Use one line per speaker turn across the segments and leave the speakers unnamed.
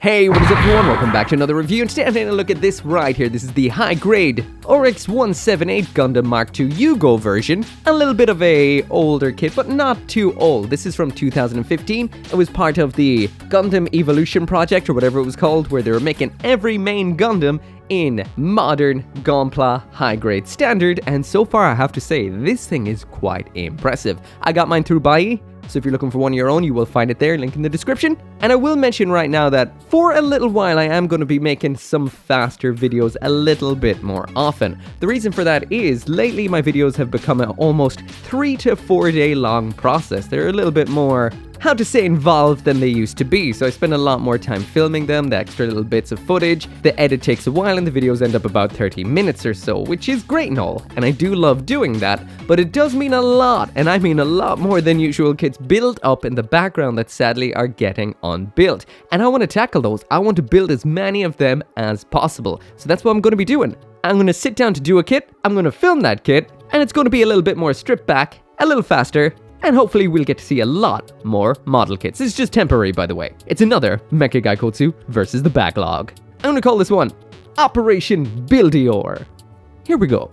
Hey, what is up everyone? Welcome back to another review, and today I'm taking a look at this right here. This is the high-grade RX-178 Gundam Mk.II Yugo version. A little bit of a older kit, but not too old. This is from 2015. It was part of the Gundam Evolution project, or whatever it was called, where they were making every main Gundam in modern gunpla high-grade standard, and so far I have to say, this thing is quite impressive. I got mine through Bai, so if you're looking for one of your own, you will find it there, link in the description. And I will mention right now that for a little while I am going to be making some faster videos a little bit more often. The reason for that is, lately my videos have become an almost 3 to 4 day long process. They're a little bit more, how to say, involved than they used to be, so I spend a lot more time filming them, the extra little bits of footage. The edit takes a while and the videos end up about 30 minutes or so, which is great and all, and I do love doing that, but it does mean a lot, and I mean a lot more than usual kits build up in the background that sadly are getting unbuilt, and I want to tackle those. I want to build as many of them as possible, so that's what I'm going to be doing. I'm going to sit down to do a kit, I'm going to film that kit, and it's going to be a little bit more stripped back, a little faster, and hopefully we'll get to see a lot more model kits. It's just temporary, by the way. It's another Mecha Gaikotsu versus the backlog. I'm gonna call this one Operation Buildior. Here we go.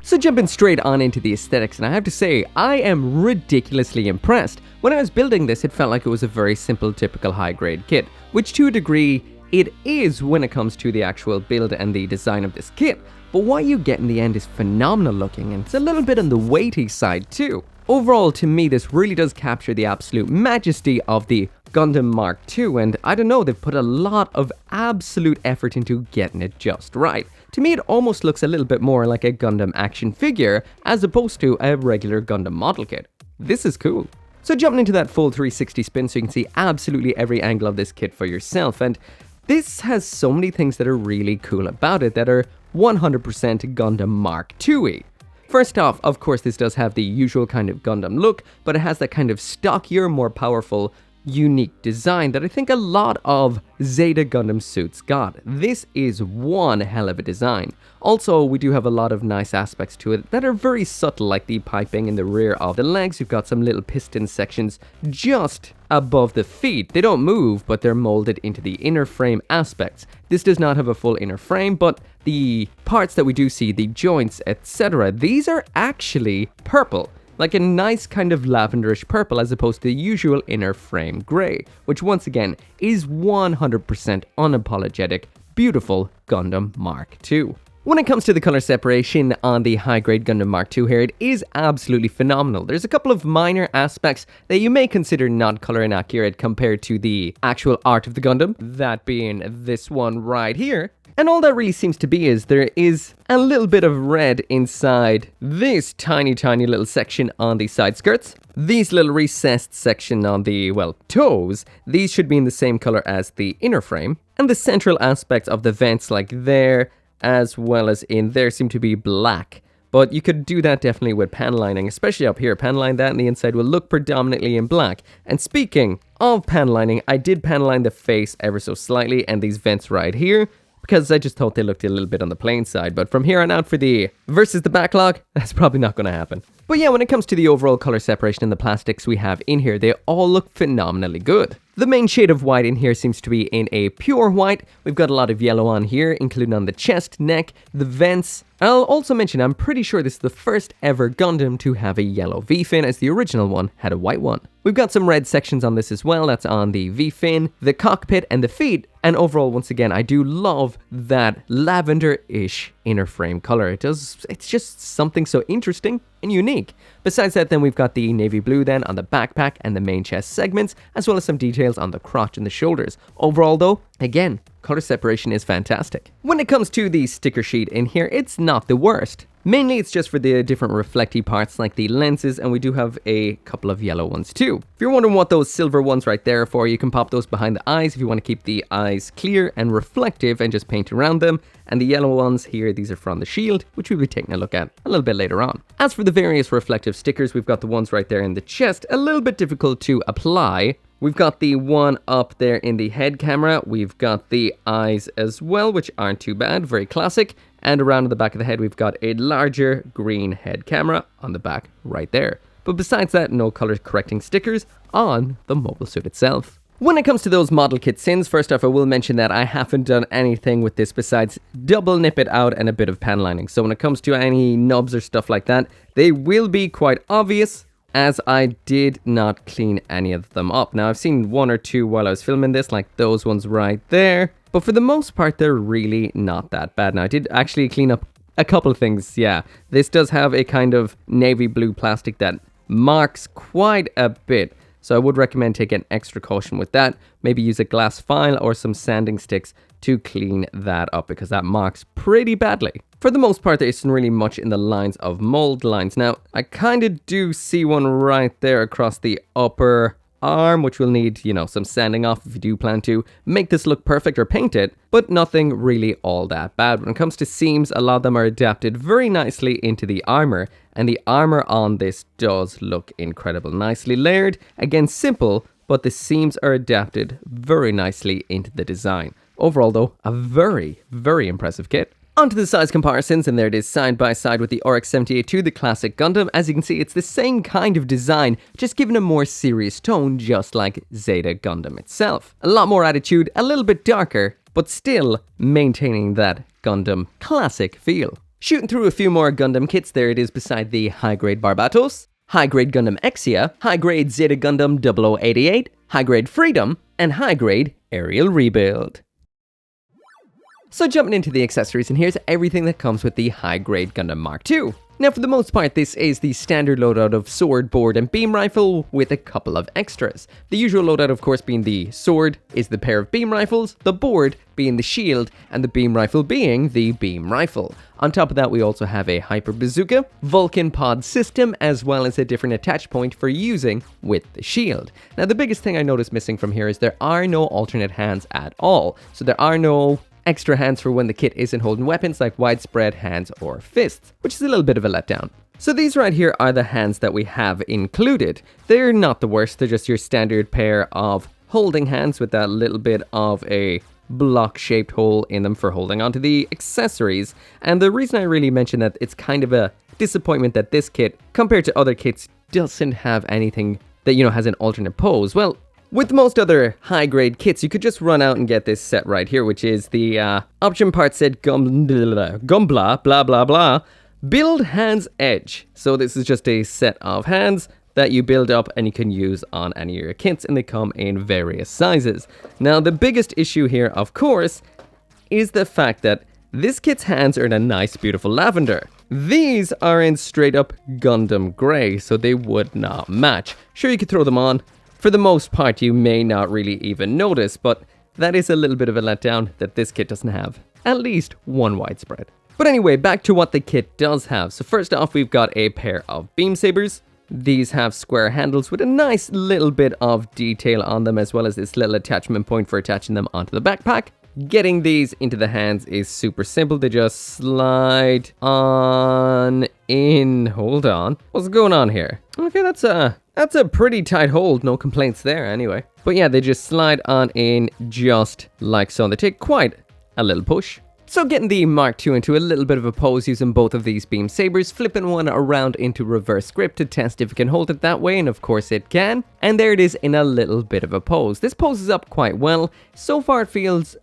So jumping straight on into the aesthetics, and I have to say, I am ridiculously impressed. When I was building this, it felt like it was a very simple, typical high-grade kit, which to a degree, it is when it comes to the actual build and the design of this kit. But what you get in the end is phenomenal looking, and it's a little bit on the weighty side too. Overall, to me, this really does capture the absolute majesty of the Gundam Mk.II, and I don't know, they've put a lot of absolute effort into getting it just right. To me, it almost looks a little bit more like a Gundam action figure, as opposed to a regular Gundam model kit. This is cool. So jumping into that full 360 spin so you can see absolutely every angle of this kit for yourself, and this has so many things that are really cool about it that are 100% Gundam Mk.II. First off, of course, this does have the usual kind of Gundam look, but it has that kind of stockier, more powerful, unique design that I think a lot of ZETA Gundam suits got. This is one hell of a design. Also, we do have a lot of nice aspects to it that are very subtle, like the piping in the rear of the legs. You've got some little piston sections just above the feet. They don't move, but they're molded into the inner frame aspects. This does not have a full inner frame, but the parts that we do see, the joints, etc., these are actually purple. Like a nice kind of lavenderish purple as opposed to the usual inner frame grey, which once again is 100% unapologetic, beautiful Gundam Mk.II. When it comes to the color separation on the high-grade Gundam Mk.II here, it is absolutely phenomenal. There's a couple of minor aspects that you may consider not color inaccurate compared to the actual art of the Gundam, that being this one right here. And all that really seems to be is there is a little bit of red inside this tiny little section on the side skirts. These little recessed section on the, well, toes, these should be in the same color as the inner frame. And the central aspects of the vents, like there, as well as in there, seem to be black. But you could do that definitely with pan lining, especially up here. Pan line that and the inside will look predominantly in black. And speaking of pan lining, I did pan line the face ever so slightly and these vents right here, because I just thought they looked a little bit on the plain side, but from here on out for the versus the backlog, that's probably not going to happen. But yeah, when it comes to the overall color separation in the plastics we have in here, they all look phenomenally good. The main shade of white in here seems to be in a pure white. We've got a lot of yellow on here, including on the chest, neck, the vents. I'll also mention, I'm pretty sure this is the first ever Gundam to have a yellow V-fin, as the original one had a white one. We've got some red sections on this as well. That's on the V-fin, the cockpit, and the feet. And overall, once again, I do love that lavender-ish inner frame color. It's just something so interesting and unique. Besides that, then we've got the navy blue then on the backpack and the main chest segments, as well as some details on the crotch and the shoulders. Overall though, again, color separation is fantastic. When it comes to the sticker sheet in here, it's not the worst. Mainly it's just for the different reflecty parts like the lenses, and we do have a couple of yellow ones too. If you're wondering what those silver ones right there are for, you can pop those behind the eyes if you want to keep the eyes clear and reflective and just paint around them. And the yellow ones here, these are from the shield, which we'll be taking a look at a little bit later on. As for the various reflective stickers, we've got the ones right there in the chest, a little bit difficult to apply. We've got the one up there in the head camera. We've got the eyes as well, which aren't too bad, very classic. And around the back of the head, we've got a larger green head camera on the back right there. but besides that, no color correcting stickers on the mobile suit itself. When it comes to those model kit sins, first off I will mention that I haven't done anything with this besides double nip it out and a bit of pan lining. So when it comes to any nubs or stuff like that, they will be quite obvious, as I did not clean any of them up. Now I've seen one or two while I was filming this, like those ones right there, but for the most part they're really not that bad. Now I did actually clean up a couple of things, yeah. This does have a kind of navy blue plastic that marks quite a bit, so I would recommend taking extra caution with that. Maybe use a glass file or some sanding sticks to clean that up, because that marks pretty badly. For the most part, there isn't really much in the lines of mold lines. Now, I kind of do see one right there across the upper arm, which will need, you know, some sanding off if you do plan to make this look perfect or paint it, but nothing really all that bad. When it comes to seams, a lot of them are adapted very nicely into the armor, and the armor on this does look incredible. Nicely layered, again simple, but the seams are adapted very nicely into the design. Overall though, a very, very impressive kit. Onto the size comparisons, and there it is side by side with the RX-78-2, the classic Gundam. As you can see, it's the same kind of design, just given a more serious tone, just like ZETA Gundam itself. A lot more attitude, a little bit darker, but still maintaining that Gundam classic feel. Shooting through a few more Gundam kits, there it is beside the high-grade Barbatos, high-grade Gundam Exia, high-grade ZETA Gundam 0088, high-grade Freedom, and high-grade Aerial Rebuild. So jumping into the accessories, and here's everything that comes with the high-grade Gundam Mk.II. Now for the most part, this is the standard loadout of sword, board, and beam rifle with a couple of extras. The usual loadout, of course, being the sword is the pair of beam rifles, the board being the shield, and the beam rifle being the beam rifle. On top of that, we also have a hyper bazooka, Vulcan pod system, as well as a different attach point for using with the shield. Now the biggest thing I noticed missing from here is there are no alternate hands at all. So there are no extra hands for when the kit isn't holding weapons like widespread hands or fists, which is a little bit of a letdown. So these right here are the hands that we have included. They're not the worst, they're just your standard pair of holding hands with that little bit of a block-shaped hole in them for holding onto the accessories. And the reason I really mention that it's kind of a disappointment that this kit, compared to other kits, doesn't have anything that, you know, has an alternate pose. Well, with most other high-grade kits, you could just run out and get this set right here, which is the option part said gunpla, blah blah blah, build hands edge. So this is just a set of hands that you build up and you can use on any of your kits, and they come in various sizes. Now the biggest issue here, of course, is the fact that this kit's hands are in a nice beautiful lavender. These are in straight up Gundam grey, so they would not match. Sure, you could throw them on. For the most part, you may not really even notice, but that is a little bit of a letdown that this kit doesn't have at least one widespread. But anyway, back to what the kit does have. So first off, we've got a pair of beam sabers. These have square handles with a nice little bit of detail on them, as well as this little attachment point for attaching them onto the backpack. Getting these into the hands is super simple. They just slide on in. Hold on. What's going on here? Okay, that's a pretty tight hold. No complaints there anyway. But yeah, they just slide on in just like so. And they take quite a little push. So getting the Mk.II into a little bit of a pose using both of these beam sabers, flipping one around into reverse grip to test if it can hold it that way, and of course it can. And there it is in a little bit of a pose. This poses up quite well. So far it feels,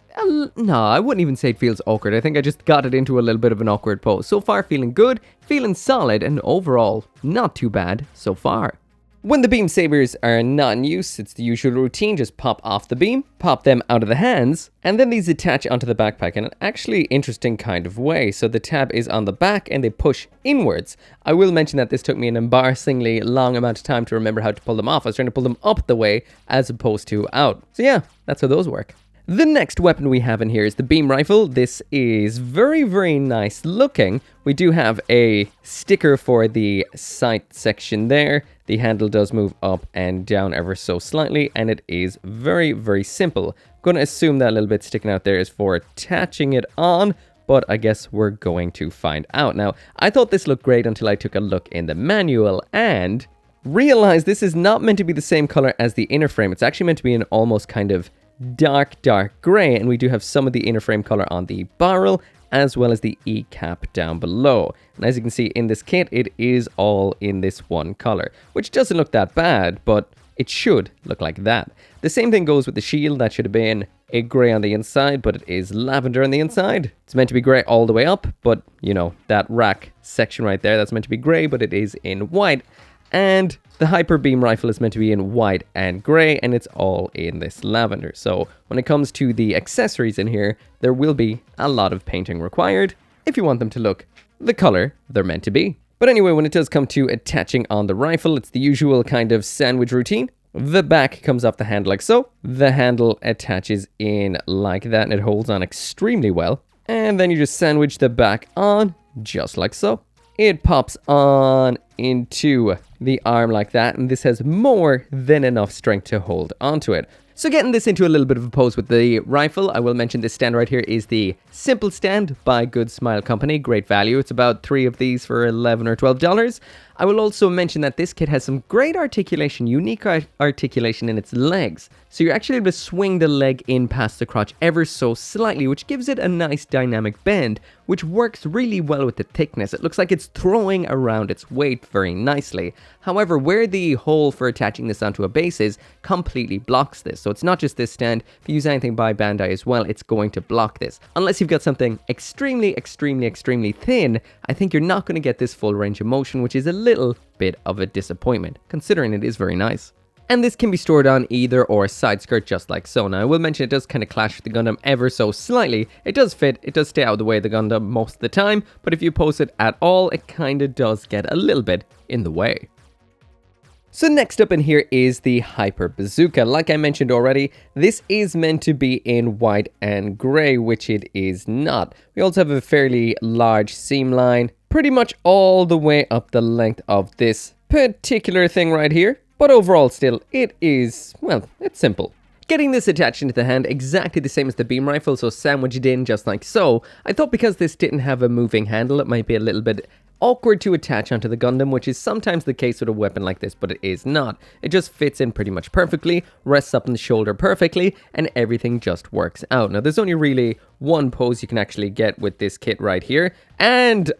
no, I wouldn't even say it feels awkward. I think I just got it into a little bit of an awkward pose. So far feeling good, feeling solid, and overall not too bad so far. When the beam sabers are not in use, it's the usual routine, just pop off the beam, pop them out of the hands, and then these attach onto the backpack in an actually interesting kind of way. So the tab is on the back and they push inwards. I will mention that this took me an embarrassingly long amount of time to remember how to pull them off. I was trying to pull them up the way as opposed to out. So yeah, that's how those work. The next weapon we have in here is the beam rifle. This is very, very nice looking. We do have a sticker for the sight section there. The handle does move up and down ever so slightly, and it is very, very simple. I'm going to assume that little bit sticking out there is for attaching it on, but I guess we're going to find out. Now, I thought this looked great until I took a look in the manual and realized this is not meant to be the same color as the inner frame. It's actually meant to be an almost kind of dark gray, and we do have some of the inner frame color on the barrel as well as the E-cap down below. And as you can see in this kit, it is all in this one color, which doesn't look that bad, but it should look like that. The same thing goes with the shield. That should have been a gray on the inside, but it is lavender on the inside. It's meant to be gray all the way up, but you know, that rack section right there, that's meant to be gray, but it is in white. And the hyper beam rifle is meant to be in white and gray, and it's all in this lavender. So when it comes to the accessories in here, there will be a lot of painting required if you want them to look the color they're meant to be. But anyway, when it does come to attaching on the rifle, it's the usual kind of sandwich routine. The back comes off the handle like so. The handle attaches in like that, and it holds on extremely well. And then you just sandwich the back on just like so. It pops on into the arm like that, and this has more than enough strength to hold onto it. So getting this into a little bit of a pose with the rifle, I will mention this stand right here is the Simple Stand by Good Smile Company. Great value. It's about 3 of these for $11 or $12. I will also mention that this kit has some great articulation, unique articulation in its legs. So you're actually able to swing the leg in past the crotch ever so slightly, which gives it a nice dynamic bend, which works really well with the thickness. It looks like it's throwing around its weight very nicely. However, where the hole for attaching this onto a base is, completely blocks this. So it's not just this stand. If you use anything by Bandai as well, it's going to block this. Unless you've got something extremely thin, I think you're not going to get this full range of motion, which is a little bit of a disappointment, considering it is very nice. And this can be stored on either or side skirt just like so. Now I will mention it does kind of clash with the Gundam ever so slightly. It does fit, it does stay out of the way of the Gundam most of the time, but if you pose it at all, it kind of does get a little bit in the way. So next up in here is the Hyper Bazooka. Like I mentioned already, this is meant to be in white and gray, which it is not. We also have a fairly large seam line, pretty much all the way up the length of this particular thing right here. But overall still, it is, well, it's simple. Getting this attached into the hand exactly the same as the beam rifle, so sandwiched in just like so. I thought because this didn't have a moving handle, it might be a little bit awkward to attach onto the Gundam, which is sometimes the case with a weapon like this, but it is not. It just fits in pretty much perfectly, rests up on the shoulder perfectly, and everything just works out. Now, there's only really one pose you can actually get with this kit right here, and,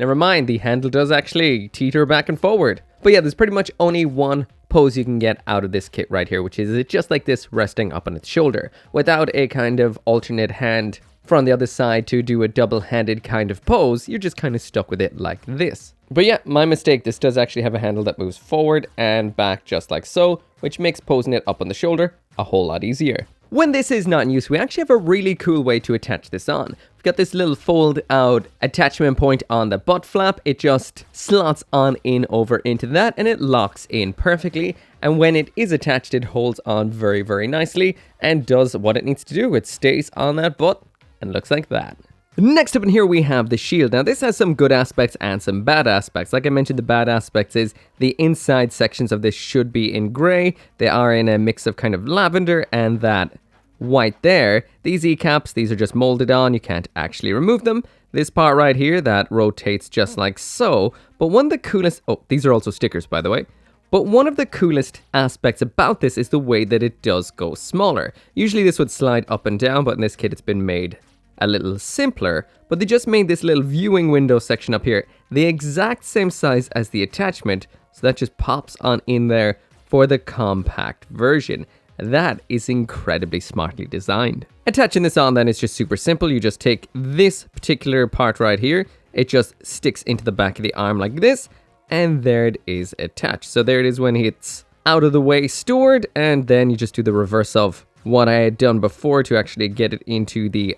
never mind, the handle does actually teeter back and forward. But yeah, there's pretty much only one pose you can get out of this kit right here, which is it just like this, resting up on its shoulder, without a kind of alternate hand from the other side to do a double-handed kind of pose. You're just kind of stuck with it like this. But yeah, my mistake, this does actually have a handle that moves forward and back just like so, which makes posing it up on the shoulder a whole lot easier. When this is not in use, we actually have a really cool way to attach this on. We've got this little fold out attachment point on the butt flap. It just slots on in over into that and it locks in perfectly. And when it is attached, it holds on very, very nicely and does what it needs to do. It stays on that butt and looks like that. Next up in here we have the shield. Now this has some good aspects and some bad aspects. Like I mentioned, the bad aspects is the inside sections of this should be in gray. They are in a mix of kind of lavender and that white there. These E-caps, these are just molded on. You can't actually remove them. This part right here, that rotates just like so. But one of the coolest... Oh, these are also stickers, by the way. But one of the coolest aspects about this is the way that it does go smaller. Usually this would slide up and down, but in this kit it's been made a little simpler. But they just made this little viewing window section up here the exact same size as the attachment, so that just pops on in there for the compact version. That is incredibly smartly designed. Attaching this on then is just super simple. You just take this particular part right here, it just sticks into the back of the arm like this, and there it is attached. So there it is when it's out of the way stored, and then you just do the reverse of what I had done before to actually get it into the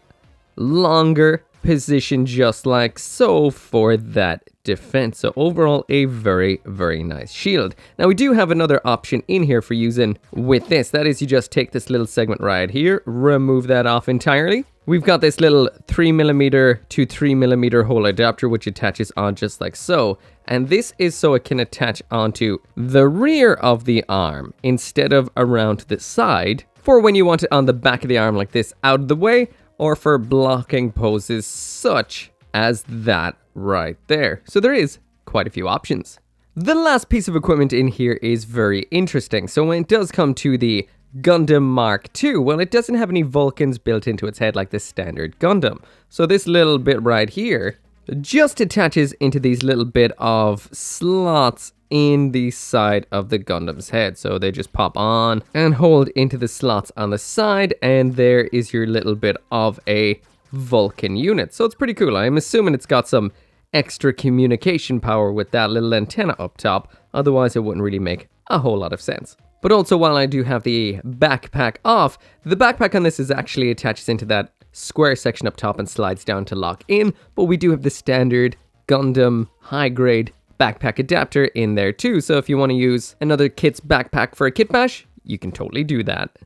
longer position just like so for that defense. So overall, a very, very nice shield. Now we do have another option in here for using with this. That is, you just take this little segment right here, remove that off entirely. We've got this little 3mm to 3mm hole adapter which attaches on just like so. And this is so it can attach onto the rear of the arm instead of around to the side for when you want it on the back of the arm like this, out of the way, or for blocking poses such as that right there. So there is quite a few options. The last piece of equipment in here is very interesting. So when it does come to the Gundam Mk.II? Well, it doesn't have any Vulcans built into its head like the standard Gundam. So this little bit right here just attaches into these little bit of slots in the side of the Gundam's head. So they just pop on and hold into the slots on the side, and there is your little bit of a Vulcan unit. So it's pretty cool. I'm assuming it's got some extra communication power with that little antenna up top. Otherwise, it wouldn't really make a whole lot of sense. But also, while I do have the backpack off, the backpack on this is actually attaches into that square section up top and slides down to lock in. But we do have the standard Gundam high-grade backpack adapter in there too. So if you want to use another kit's backpack for a kit bash, you can totally do that.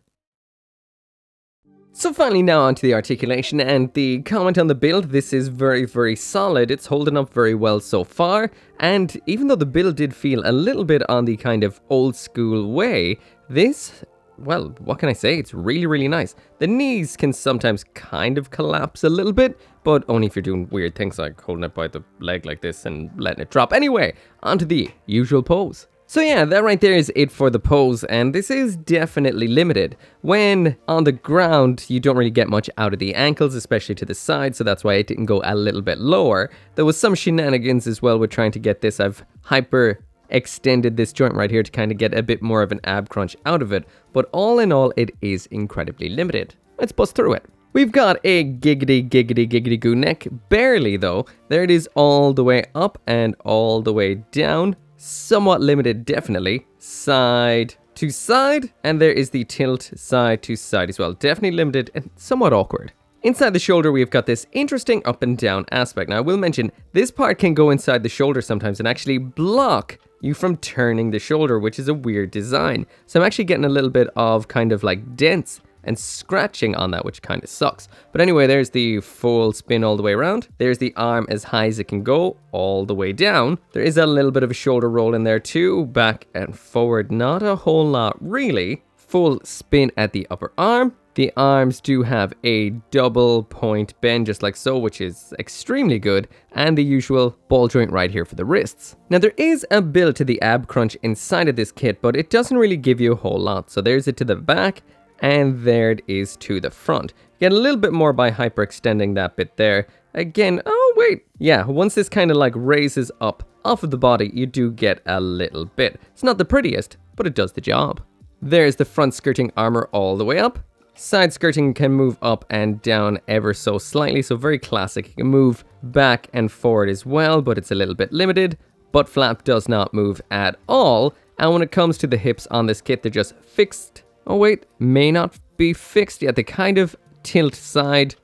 So finally now onto the articulation and the comment on the build. This is very, very solid. It's holding up very well so far. And even though the build did feel a little bit on the kind of old school way, this, well, what can I say? It's really, really nice. The knees can sometimes kind of collapse a little bit, but only if you're doing weird things like holding it by the leg like this and letting it drop. Anyway, onto the usual pose. So yeah, that right there is it for the pose, and this is definitely limited. When on the ground, you don't really get much out of the ankles, especially to the side, so that's why it didn't go a little bit lower. There was some shenanigans as well with trying to get this. I've hyper extended this joint right here to kind of get a bit more of an ab crunch out of it, but all in all, it is incredibly limited. Let's bust through it. We've got a giggity goo neck, barely though. There it is all the way up and all the way down. Somewhat limited, definitely. Side to side, and there is the tilt side to side as well. Definitely limited and somewhat awkward. Inside the shoulder, we've got this interesting up and down aspect. Now, I will mention, this part can go inside the shoulder sometimes and actually block you from turning the shoulder, which is a weird design. So I'm actually getting a little bit of kind of like dents and scratching on that, which kind of sucks. But anyway, there's the full spin all the way around. There's the arm as high as it can go all the way down. There is a little bit of a shoulder roll in there too, back and forward, not a whole lot really. Full spin at the upper arm. The arms do have a double point bend just like so, which is extremely good, and the usual ball joint right here for the wrists. Now there is a build to the ab crunch inside of this kit, but it doesn't really give you a whole lot. So there's it to the back, and there it is to the front. You get a little bit more by hyperextending that bit there. Again, oh wait, yeah, once this kind of like raises up off of the body, you do get a little bit. It's not the prettiest, but it does the job. There's the front skirting armor all the way up. Side skirting can move up and down ever so slightly, so very classic. You can move back and forward as well, but it's a little bit limited. Butt flap does not move at all, and when it comes to the hips on this kit, they're just fixed. Oh wait, may not be fixed yet. They kind of tilt side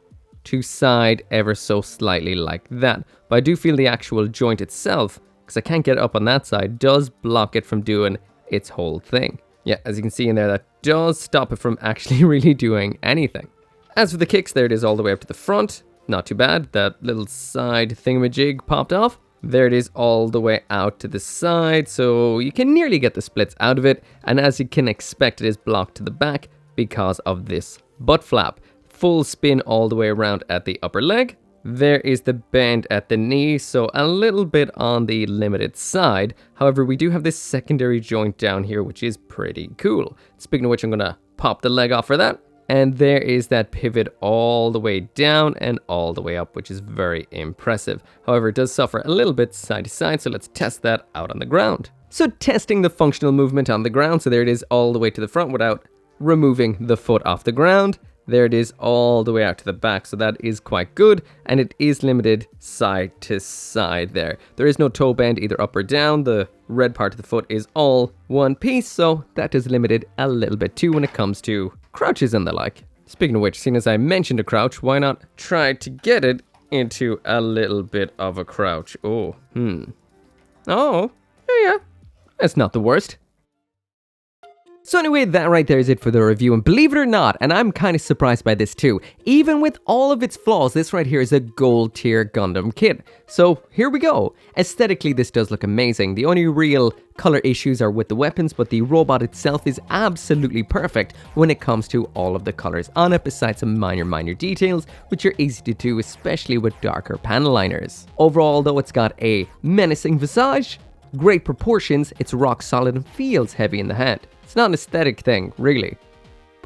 to side ever so slightly like that. But I do feel the actual joint itself, because I can't get up on that side, does block it from doing its whole thing. Yeah, as you can see in there, that does stop it from actually really doing anything. As for the kicks, there it is all the way up to the front. Not too bad. That little side thingamajig popped off. There it is all the way out to the side, so you can nearly get the splits out of it, and as you can expect, it is blocked to the back because of this butt flap. Full spin all the way around at the upper leg. There is the bend at the knee, so a little bit on the limited side. However, we do have this secondary joint down here, which is pretty cool. Speaking of which, I'm gonna pop the leg off for that. And there is that pivot all the way down and all the way up, which is very impressive. However, it does suffer a little bit side to side, so let's test that out on the ground. So testing the functional movement on the ground, so there it is all the way to the front without removing the foot off the ground. There it is all the way out to the back, so that is quite good, and it is limited side to side there. There is no toe bend either up or down. The red part of the foot is all one piece, so that is limited a little bit too when it comes to crouches and the like. Speaking of which, seeing as I mentioned a crouch, why not try to get it into a little bit of a crouch? Oh, yeah, that's not the worst. So anyway, that right there is it for the review, and believe it or not, and I'm kind of surprised by this too, even with all of its flaws, this right here is a gold tier Gundam kit. So here we go. Aesthetically, this does look amazing. The only real color issues are with the weapons, but the robot itself is absolutely perfect when it comes to all of the colors on it, besides some minor details, which are easy to do, especially with darker panel liners. Overall though, it's got a menacing visage, great proportions, it's rock solid and feels heavy in the hand. It's not an aesthetic thing, really.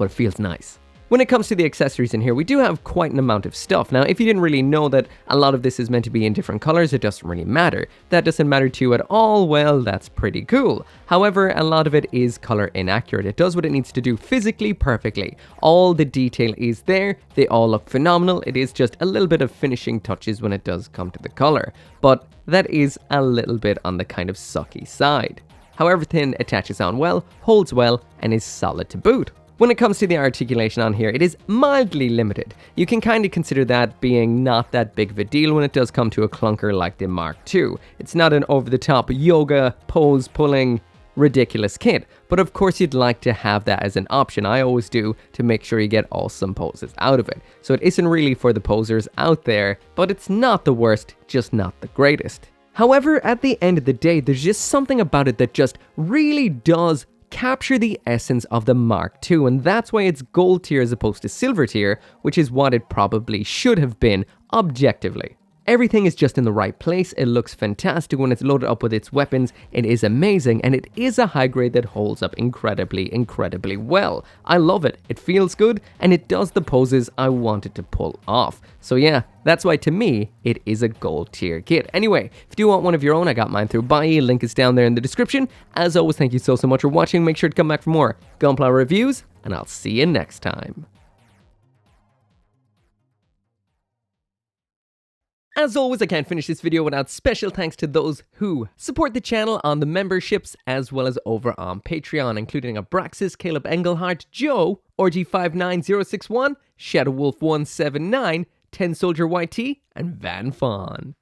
but it feels nice. When it comes to the accessories in here, we do have quite an amount of stuff. Now, if you didn't really know that a lot of this is meant to be in different colors, it doesn't really matter. That doesn't matter to you at all, well, that's pretty cool. However, a lot of it is color inaccurate. It does what it needs to do physically perfectly. All the detail is there, they all look phenomenal. It is just a little bit of finishing touches when it does come to the color. But that is a little bit on the kind of sucky side. However, everything attaches on well, holds well, and is solid to boot. When it comes to the articulation on here, it is mildly limited. You can kind of consider that being not that big of a deal when it does come to a clunker like the Mk.II. It's not an over-the-top yoga, pose-pulling, ridiculous kit, but of course you'd like to have that as an option. I always do, to make sure you get awesome poses out of it. So it isn't really for the posers out there, but it's not the worst, just not the greatest. However, at the end of the day, there's just something about it that just really does capture the essence of the Mk.II, and that's why it's gold tier as opposed to silver tier, which is what it probably should have been objectively. Everything is just in the right place, it looks fantastic when it's loaded up with its weapons, it is amazing, and it is a high grade that holds up incredibly well. I love it, it feels good, and it does the poses I wanted to pull off. So yeah, that's why to me, it is a gold tier kit. Anyway, if you do want one of your own, I got mine through Buy, link is down there in the description. As always, thank you so much for watching, make sure to come back for more Gunpla reviews, and I'll see you next time. As always, I can't finish this video without special thanks to those who support the channel on the memberships as well as over on Patreon, including Abraxas, Caleb Engelhart, Joe, RG59061, Shadowwolf179, 10 Soldier YT, and Van Fawn.